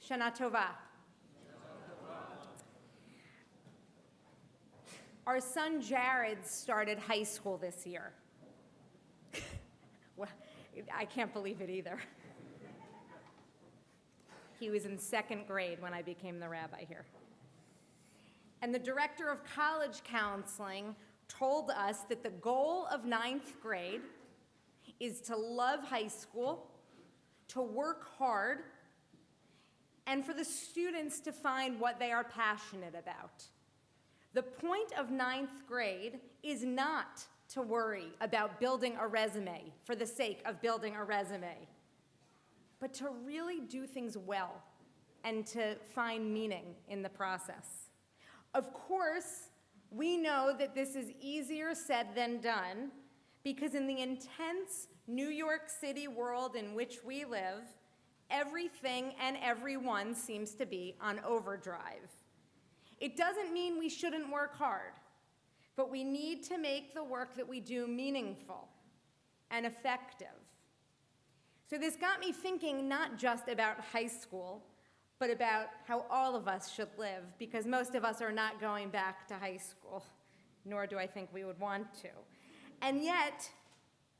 Shana Tova. Our son Jared started high school this year. Well, I can't believe it either. He was in second grade when I became the rabbi here. And the director of college counseling told us that the goal of ninth grade is to love high school, to work hard, and for the students to find what they are passionate about. The point of ninth grade is not to worry about building a resume for the sake of building a resume, but to really do things well and to find meaning in the process. Of course, we know that this is easier said than done because in the intense New York City world in which we live, everything and everyone seems to be on overdrive. It doesn't mean we shouldn't work hard, but we need to make the work that we do meaningful and effective. So this got me thinking not just about high school, but about how all of us should live, because most of us are not going back to high school, nor do I think we would want to. And yet,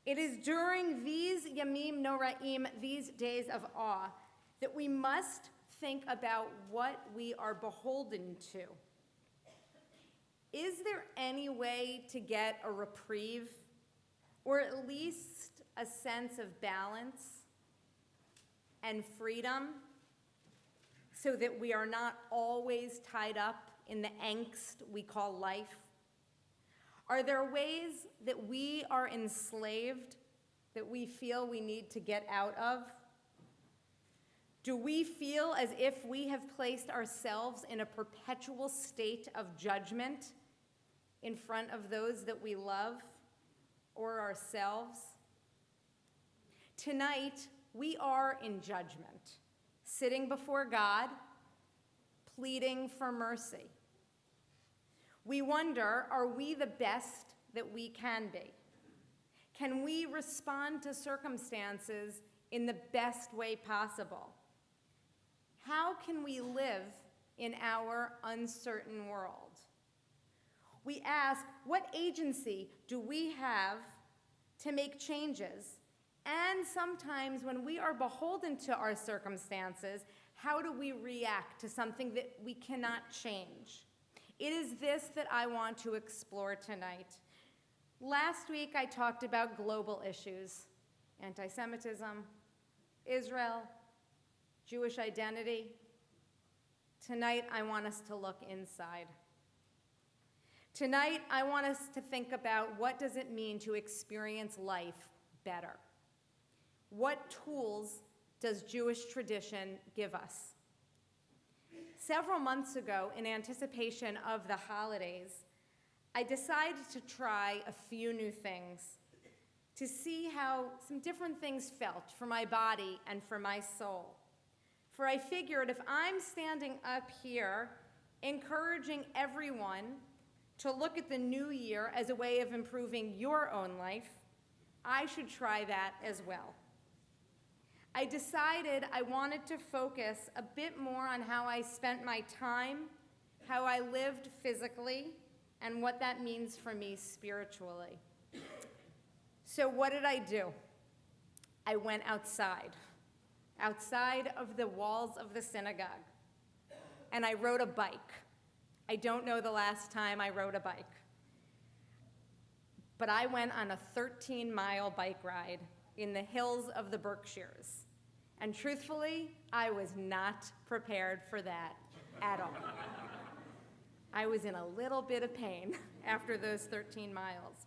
it is during these Yamim Noraim, these days of awe, that we must think about what we are beholden to. Is there any way to get a reprieve, or at least a sense of balance and freedom, so that we are not always tied up in the angst we call life? Are there ways that we are enslaved that we feel we need to get out of? Do we feel as if we have placed ourselves in a perpetual state of judgment in front of those that we love or ourselves? Tonight, we are in judgment, sitting before God, pleading for mercy. We wonder, are we the best that we can be? Can we respond to circumstances in the best way possible? How can we live in our uncertain world? We ask, what agency do we have to make changes? And sometimes when we are beholden to our circumstances, how do we react to something that we cannot change? It is this that I want to explore tonight. Last week I talked about global issues, anti-Semitism, Israel, Jewish identity. Tonight I want us to look inside. Tonight I want us to think about what does it mean to experience life better? What tools does Jewish tradition give us? Several months ago, in anticipation of the holidays, I decided to try a few new things to see how some different things felt for my body and for my soul. For I figured if I'm standing up here encouraging everyone to look at the new year as a way of improving your own life, I should try that as well. I decided I wanted to focus a bit more on how I spent my time, how I lived physically, and what that means for me spiritually. So what did I do? I went outside of the walls of the synagogue, and I rode a bike. I don't know the last time I rode a bike, but I went on a 13-mile bike ride in the hills of the Berkshires. And truthfully, I was not prepared for that at all. I was in a little bit of pain after those 13 miles.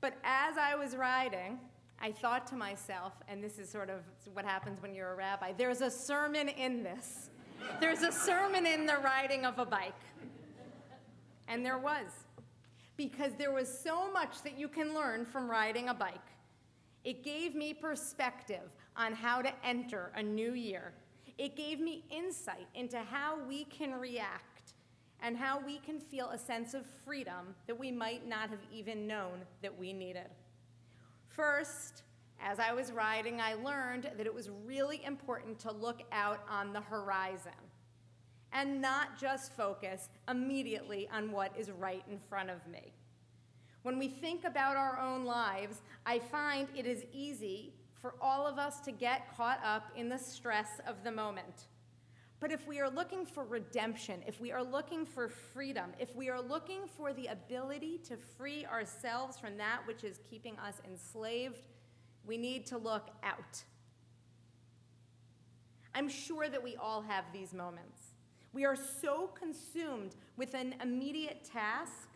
But as I was riding, I thought to myself, and this is sort of what happens when you're a rabbi, there's a sermon in this. There's a sermon in the riding of a bike. And there was, because there was so much that you can learn from riding a bike. It gave me perspective on how to enter a new year. It gave me insight into how we can react and how we can feel a sense of freedom that we might not have even known that we needed. First, As I was riding, I learned that it was really important to look out on the horizon and not just focus immediately on what is right in front of me. When we think about our own lives, I find it is easy for all of us to get caught up in the stress of the moment. But if we are looking for redemption, if we are looking for freedom, if we are looking for the ability to free ourselves from that which is keeping us enslaved, we need to look out. I'm sure that we all have these moments. We are so consumed with an immediate task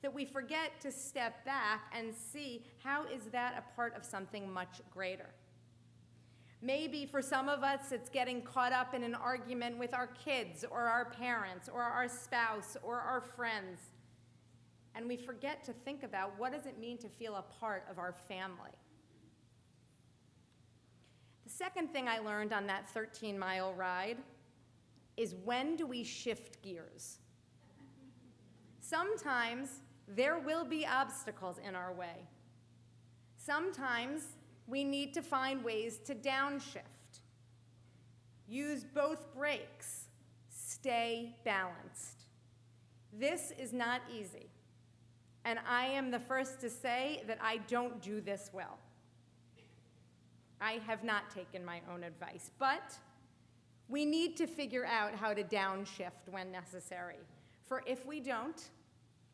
that we forget to step back and see how is that a part of something much greater. Maybe for some of us, it's getting caught up in an argument with our kids or our parents or our spouse or our friends. And we forget to think about what does it mean to feel a part of our family. The second thing I learned on that 13-mile ride is when do we shift gears? Sometimes there will be obstacles in our way. Sometimes we need to find ways to downshift. Use both brakes. Stay balanced. This is not easy, and I am the first to say that I don't do this well. I have not taken my own advice, but we need to figure out how to downshift when necessary, for if we don't,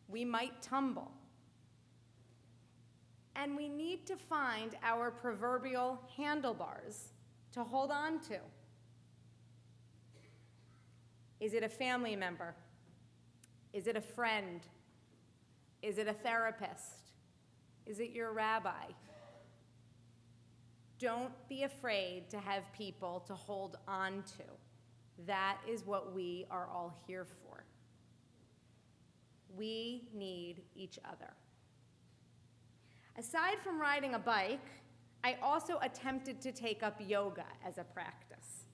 we might tumble. And we need to find our proverbial handlebars to hold on to. Is it a family member? Is it a friend? Is it a therapist? Is it your rabbi? Don't be afraid to have people to hold on to. That is what we are all here for. We need each other. Aside from riding a bike, I also attempted to take up yoga as a practice.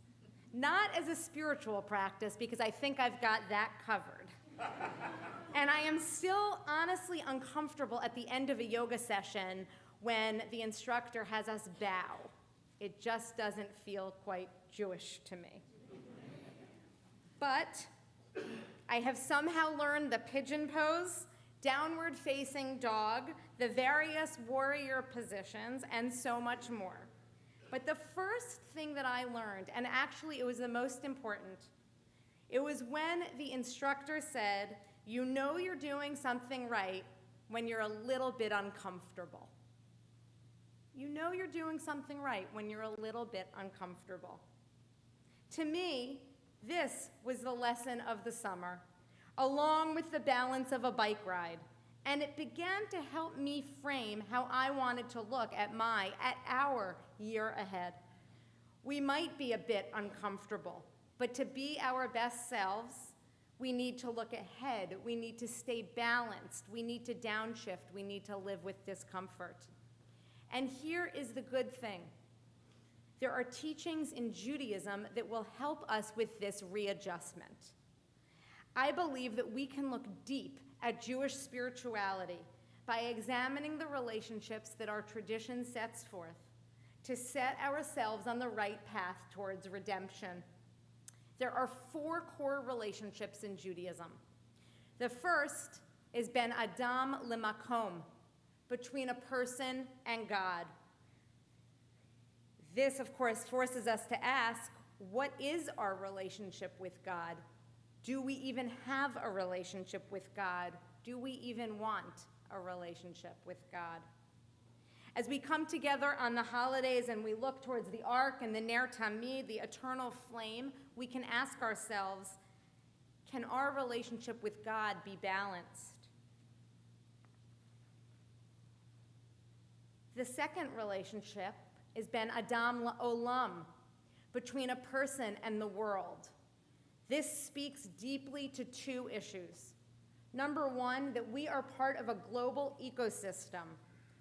Not as a spiritual practice, because I think I've got that covered. And I am still honestly uncomfortable at the end of a yoga session when the instructor has us bow. It just doesn't feel quite Jewish to me. But I have somehow learned the pigeon pose, downward facing dog, the various warrior positions, and so much more. But the first thing that I learned, and actually it was the most important, it was when the instructor said, you know you're doing something right when you're a little bit uncomfortable. You know you're doing something right when you're a little bit uncomfortable. To me, this was the lesson of the summer, along with the balance of a bike ride. And it began to help me frame how I wanted to look at our year ahead. We might be a bit uncomfortable, but to be our best selves, we need to look ahead. We need to stay balanced. We need to downshift. We need to live with discomfort. And here is the good thing. There are teachings in Judaism that will help us with this readjustment. I believe that we can look deep at Jewish spirituality by examining the relationships that our tradition sets forth to set ourselves on the right path towards redemption. There are 4 core relationships in Judaism. The first is ben Adam lemakom, between a person and God. This, of course, forces us to ask, what is our relationship with God? Do we even have a relationship with God? Do we even want a relationship with God? As we come together on the holidays and we look towards the Ark and the Ner Tamid, the eternal flame, we can ask ourselves, can our relationship with God be balanced? The second relationship is ben Adam la'olam, between a person and the world. This speaks deeply to 2 issues. Number 1, that we are part of a global ecosystem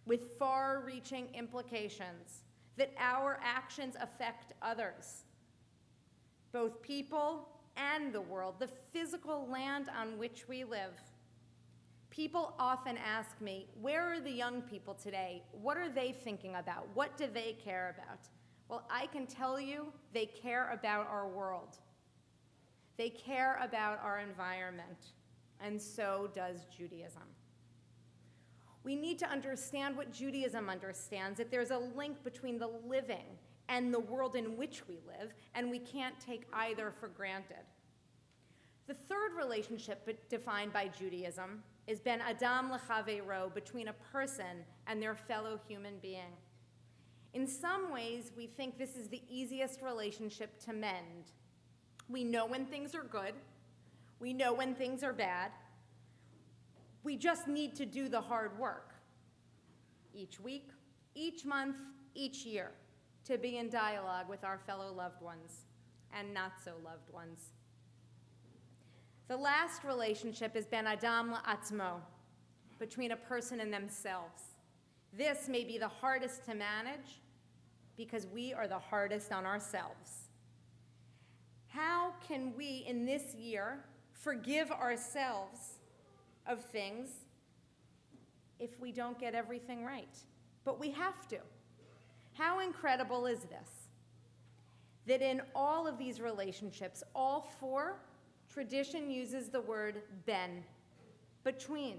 with far-reaching implications, that our actions affect others, both people and the world, the physical land on which we live. People often ask me, where are the young people today? What are they thinking about? What do they care about? Well, I can tell you they care about our world. They care about our environment, and so does Judaism. We need to understand what Judaism understands, that there's a link between the living and the world in which we live, and we can't take either for granted. The third relationship defined by Judaism is ben adam lechavero, between a person and their fellow human being. In some ways, we think this is the easiest relationship to mend. We know when things are good. We know when things are bad. We just need to do the hard work each week, each month, each year, to be in dialogue with our fellow loved ones and not so loved ones. The last relationship is ben adam la'atzmo, between a person and themselves. This may be the hardest to manage because we are the hardest on ourselves. How can we, in this year, forgive ourselves of things if we don't get everything right? But we have to. How incredible is this? That in all of these relationships, all four, tradition uses the word ben, between.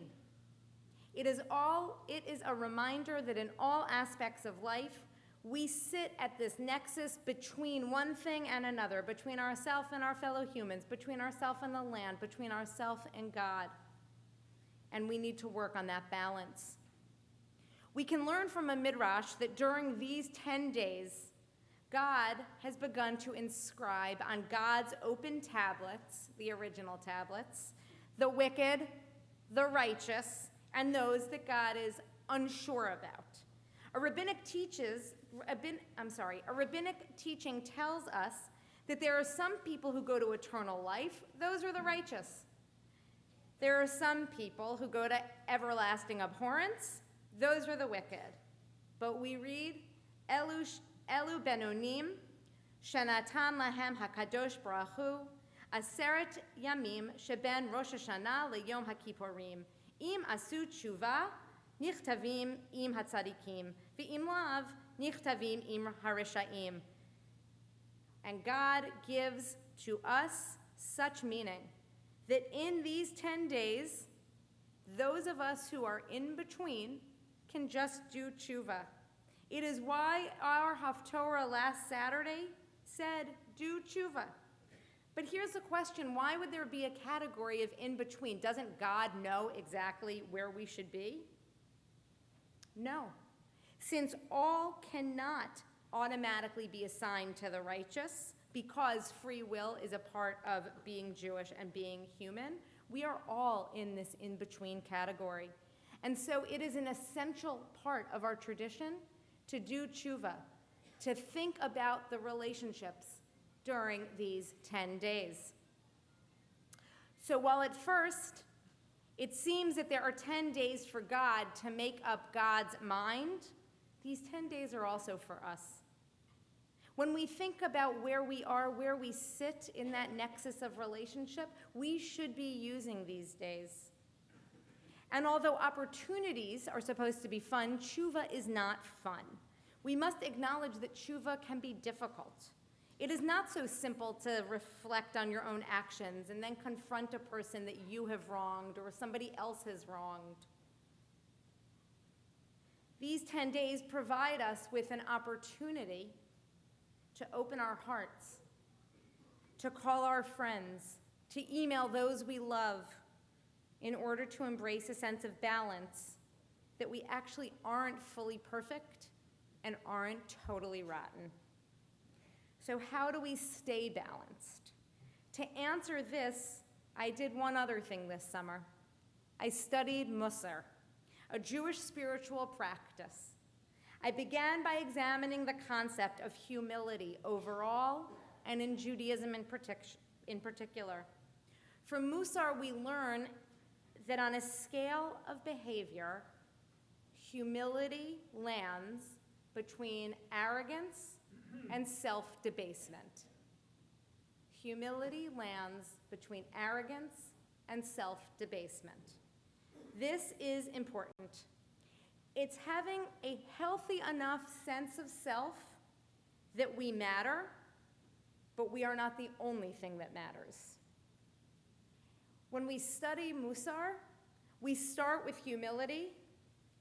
It is a reminder that in all aspects of life, we sit at this nexus between one thing and another, between ourselves and our fellow humans, between ourselves and the land, between ourselves and God. And we need to work on that balance. We can learn from a midrash that during these 10 days, God has begun to inscribe on God's open tablets, the original tablets, the wicked, the righteous, and those that God is unsure about. A rabbinic teaching tells us that there are some people who go to eternal life. Those are the righteous. There are some people who go to everlasting abhorrence. Those are the wicked. But we read, Elu benonim, shenatan lahem hakadosh baruch hu, aseret yamim sheben Rosh Hashanah leyom hakippurim, im asu tshuva, nichtavim im hatzadikim, ve'im lav, nichtavim im harishaim. And God gives to us such meaning that in these 10 days, those of us who are in between can just do tshuva. It is why our Haftorah last Saturday said, do tshuva. But here's the question, why would there be a category of in between? Doesn't God know exactly where we should be? No. Since all cannot automatically be assigned to the righteous, because free will is a part of being Jewish and being human, we are all in this in-between category. And so it is an essential part of our tradition to do tshuva, to think about the relationships during these 10 days. So while at first it seems that there are 10 days for God to make up God's mind, these 10 days are also for us. When we think about where we are, where we sit in that nexus of relationship, we should be using these days. And although opportunities are supposed to be fun, tshuva is not fun. We must acknowledge that tshuva can be difficult. It is not so simple to reflect on your own actions and then confront a person that you have wronged or somebody else has wronged. These 10 days provide us with an opportunity to open our hearts, to call our friends, to email those we love, in order to embrace a sense of balance, that we actually aren't fully perfect and aren't totally rotten. So how do we stay balanced? To answer this, I did one other thing this summer. I studied Musar, a Jewish spiritual practice. I began by examining the concept of humility overall and in Judaism in particular. From Musar, we learn that on a scale of behavior, humility lands between arrogance and self-debasement. Humility lands between arrogance and self-debasement. This is important. It's having a healthy enough sense of self that we matter, but we are not the only thing that matters. When we study Musar, we start with humility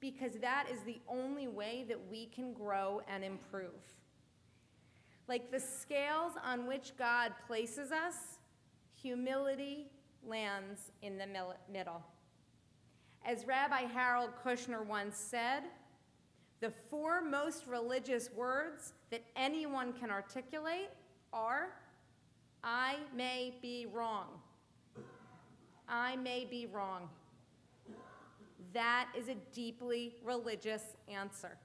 because that is the only way that we can grow and improve. Like the scales on which God places us, humility lands in the middle. As Rabbi Harold Kushner once said, the four most religious words that anyone can articulate are, I may be wrong. I may be wrong. That is a deeply religious answer.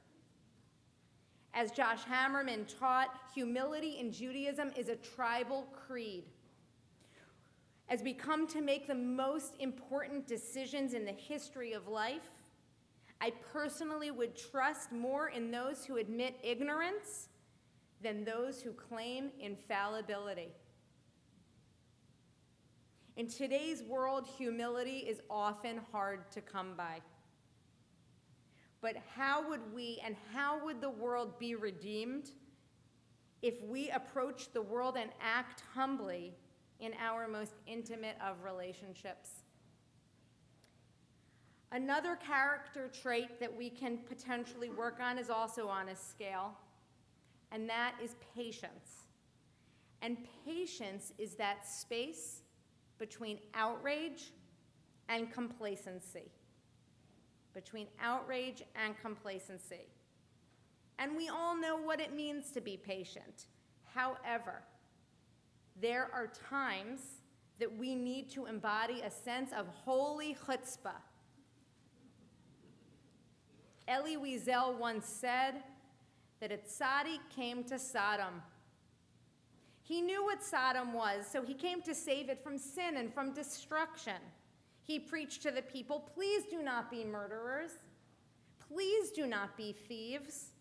As Josh Hammerman taught, humility in Judaism is a tribal creed. As we come to make the most important decisions in the history of life, I personally would trust more in those who admit ignorance than those who claim infallibility. In today's world, humility is often hard to come by. But how would we and how would the world be redeemed if we approach the world and act humbly in our most intimate of relationships? Another character trait that we can potentially work on is also on a scale, and that is patience. And patience is that space between outrage and complacency. Between outrage and complacency. And we all know what it means to be patient. However, there are times that we need to embody a sense of holy chutzpah. Elie Wiesel once said that a tzaddik came to Sodom. He knew what Sodom was, so he came to save it from sin and from destruction. He preached to the people, please do not be murderers. Please do not be thieves.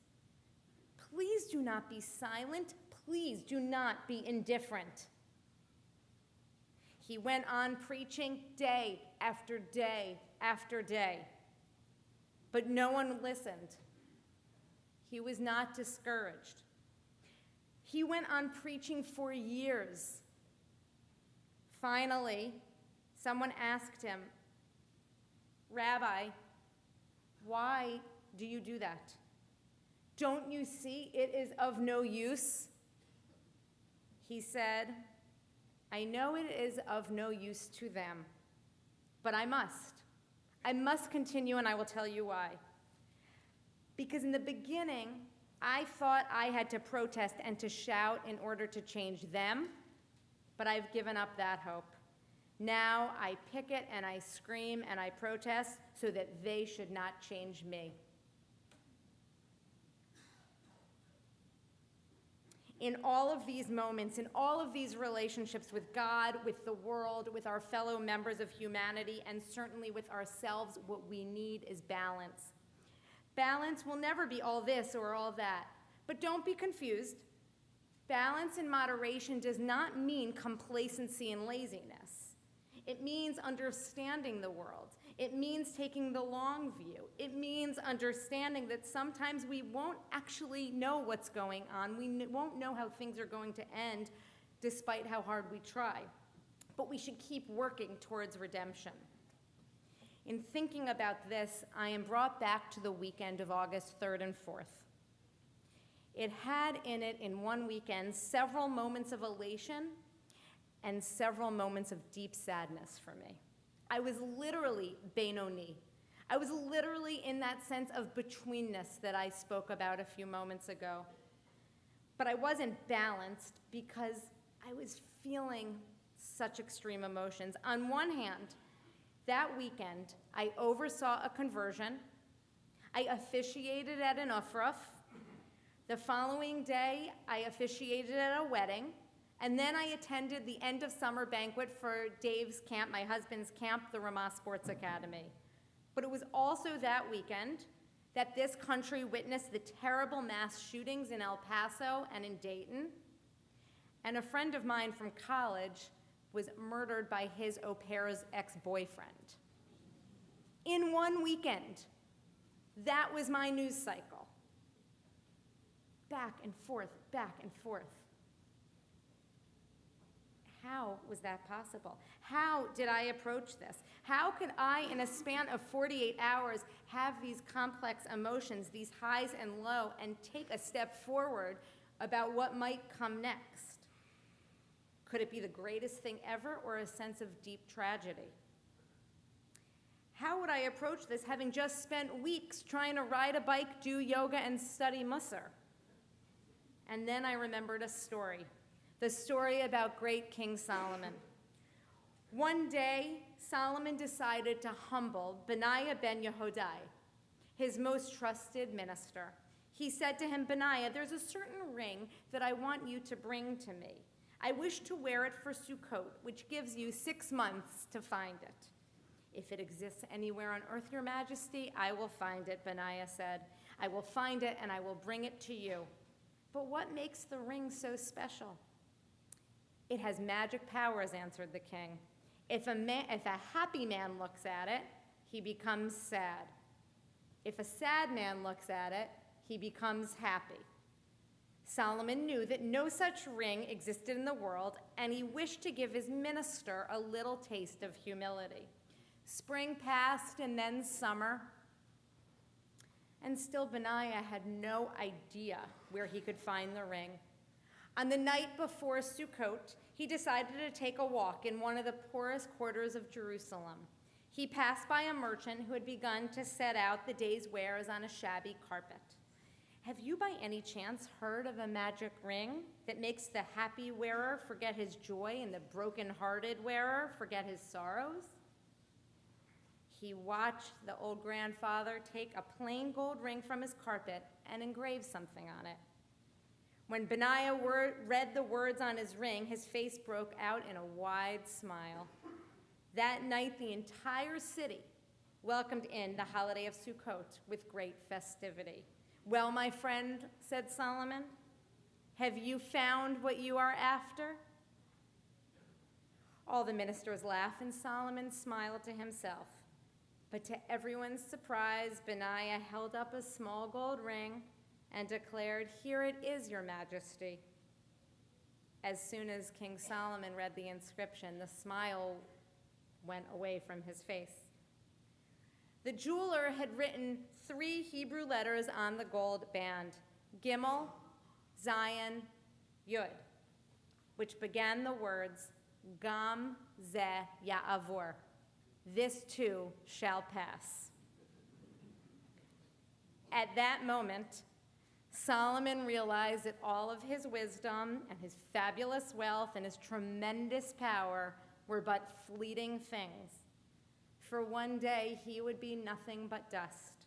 Please do not be silent. Please do not be indifferent. He went on preaching day after day after day, but no one listened. He was not discouraged. He went on preaching for years. Finally, someone asked him, Rabbi, why do you do that? Don't you see it is of no use? He said, I know it is of no use to them, but I must. I must continue, and I will tell you why. Because in the beginning, I thought I had to protest and to shout in order to change them, but I've given up that hope. Now I picket and I scream and I protest so that they should not change me. In all of these moments, in all of these relationships with God, with the world, with our fellow members of humanity, and certainly with ourselves, what we need is balance. Balance will never be all this or all that, but don't be confused. Balance and moderation does not mean complacency and laziness. It means understanding the world. It means taking the long view. It means understanding that sometimes we won't actually know what's going on. We won't know how things are going to end despite how hard we try. But we should keep working towards redemption. In thinking about this, I am brought back to the weekend of August 3rd and 4th. It had in it, in one weekend, several moments of elation and several moments of deep sadness for me. I was literally Benoni. I was literally in that sense of betweenness that I spoke about a few moments ago. But I wasn't balanced because I was feeling such extreme emotions. On one hand, that weekend, I oversaw a conversion. I officiated at an ufraf. The following day, I officiated at a wedding. And then I attended the end of summer banquet for Dave's camp, my husband's camp, the Ramah Sports Academy. But it was also that weekend that this country witnessed the terrible mass shootings in El Paso and in Dayton. And a friend of mine from college was murdered by his au pair's ex-boyfriend. in one weekend. That was my news cycle. Back and forth, back and forth. How was that possible? How did I approach this? How could I, in a span of 48 hours, have these complex emotions, these highs and lows, and take a step forward about what might come next? Could it be the greatest thing ever, or a sense of deep tragedy? How would I approach this, having just spent weeks trying to ride a bike, do yoga, and study Musar? And then I remembered a story. The story about great King Solomon. One day, Solomon decided to humble Benaiah ben Yehoiada, his most trusted minister. He said to him, Benaiah, there's a certain ring that I want you to bring to me. I wish to wear it for Sukkot, which gives you 6 months to find it. If it exists anywhere on earth, your majesty, I will find it, Benaiah said. I will find it and I will bring it to you. But what makes the ring so special? It has magic powers, answered the king. If a happy man looks at it, he becomes sad. If a sad man looks at it, he becomes happy. Solomon knew that no such ring existed in the world, and he wished to give his minister a little taste of humility. Spring passed and then summer, and still Benaiah had no idea where he could find the ring. On the night before Sukkot, he decided to take a walk in one of the poorest quarters of Jerusalem. He passed by a merchant who had begun to set out the day's wares on a shabby carpet. Have you by any chance heard of a magic ring that makes the happy wearer forget his joy and the broken-hearted wearer forget his sorrows? He watched the old grandfather take a plain gold ring from his carpet and engrave something on it. When Benaiah read the words on his ring, his face broke out in a wide smile. That night, the entire city welcomed in the holiday of Sukkot with great festivity. Well, my friend, said Solomon, have you found what you are after? All the ministers laughed, and Solomon smiled to himself. But to everyone's surprise, Benaiah held up a small gold ring and declared, here it is, your majesty. As soon as King Solomon read the inscription, the smile went away from his face. The jeweler had written 3 Hebrew letters on the gold band, Gimel, Zion, Yud, which began the words, Gam ze ya'avor, this too shall pass. At that moment, Solomon realized that all of his wisdom and his fabulous wealth and his tremendous power were but fleeting things. For one day, he would be nothing but dust.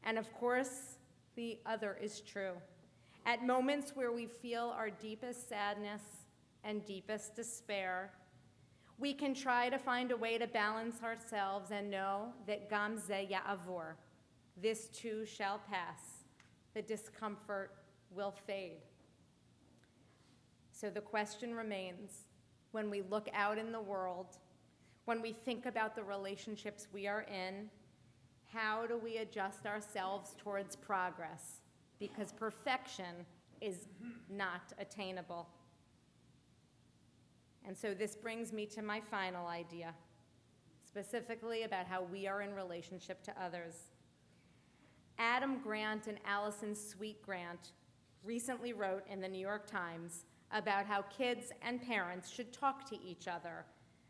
And of course, the other is true. At moments where we feel our deepest sadness and deepest despair, we can try to find a way to balance ourselves and know that Gam ze ya'avor, this too shall pass. The discomfort will fade. So the question remains, when we look out in the world, when we think about the relationships we are in, how do we adjust ourselves towards progress? Because perfection is not attainable. And so this brings me to my final idea, specifically about how we are in relationship to others. Adam Grant and Allison Sweet Grant recently wrote in the New York Times about how kids and parents should talk to each other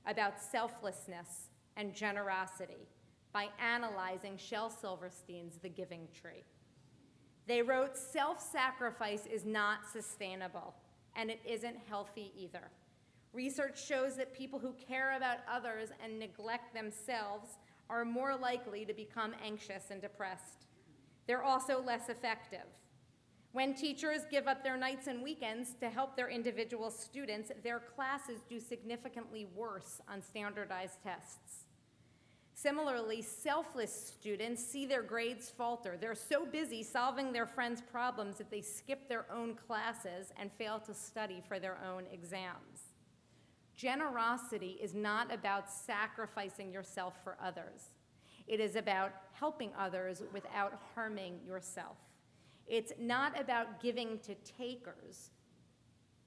about selflessness and generosity by analyzing Shel Silverstein's The Giving Tree. They wrote, self-sacrifice is not sustainable, and it isn't healthy either. Research shows that people who care about others and neglect themselves are more likely to become anxious and depressed. They're also less effective. When teachers give up their nights and weekends to help their individual students, their classes do significantly worse on standardized tests. Similarly, selfless students see their grades falter. They're so busy solving their friends' problems that they skip their own classes and fail to study for their own exams. Generosity is not about sacrificing yourself for others. It is about helping others without harming yourself. It's not about giving to takers.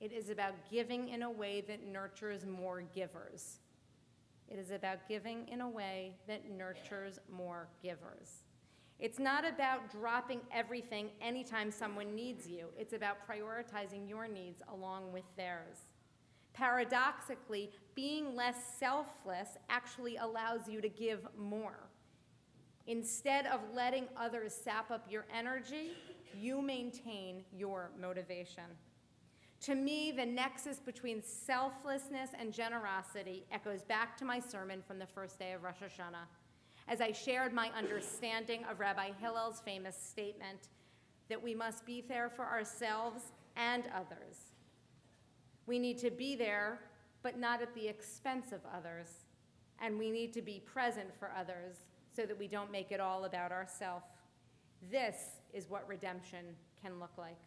It is about giving in a way that nurtures more givers. It is about giving in a way that nurtures more givers. It's not about dropping everything anytime someone needs you. It's about prioritizing your needs along with theirs. Paradoxically, being less selfless actually allows you to give more. Instead of letting others sap up your energy, you maintain your motivation. To me, the nexus between selflessness and generosity echoes back to my sermon from the first day of Rosh Hashanah, as I shared my understanding of Rabbi Hillel's famous statement that we must be there for ourselves and others. We need to be there, but not at the expense of others, and we need to be present for others so that we don't make it all about ourselves. This is what redemption can look like.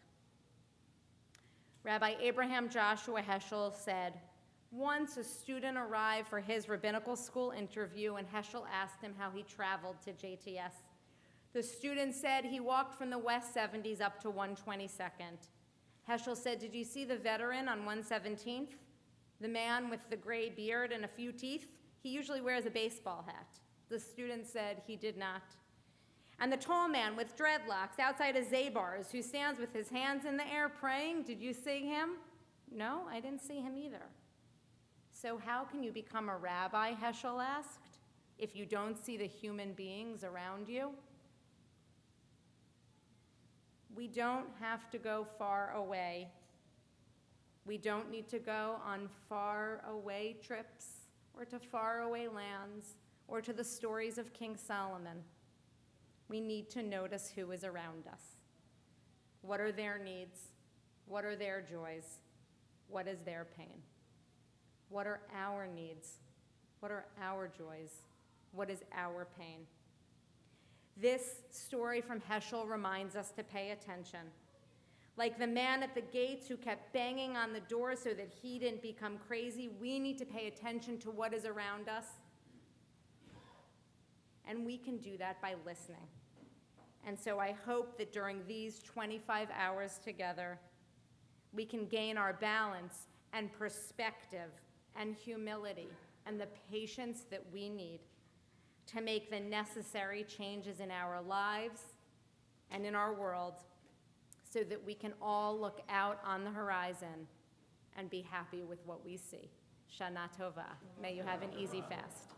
Rabbi Abraham Joshua Heschel said, once a student arrived for his rabbinical school interview and Heschel asked him how he traveled to JTS. The student said he walked from the West 70s up to 122nd. Heschel said, did you see the veteran on 117th? The man with the gray beard and a few teeth? He usually wears a baseball hat. The student said he did not. And the tall man with dreadlocks outside of Zabar's who stands with his hands in the air praying, did you see him? No, I didn't see him either. So how can you become a rabbi, Heschel asked, if you don't see the human beings around you? We don't have to go far away. We don't need to go on far away trips or to far away lands or to the stories of King Solomon. We need to notice who is around us. What are their needs? What are their joys? What is their pain? What are our needs? What are our joys? What is our pain? This story from Heschel reminds us to pay attention. Like the man at the gates who kept banging on the door so that he didn't become crazy, we need to pay attention to what is around us. And we can do that by listening. And so I hope that during these 25 hours together, we can gain our balance and perspective and humility and the patience that we need to make the necessary changes in our lives and in our world so that we can all look out on the horizon and be happy with what we see. Shana Tova. May you have an easy fast.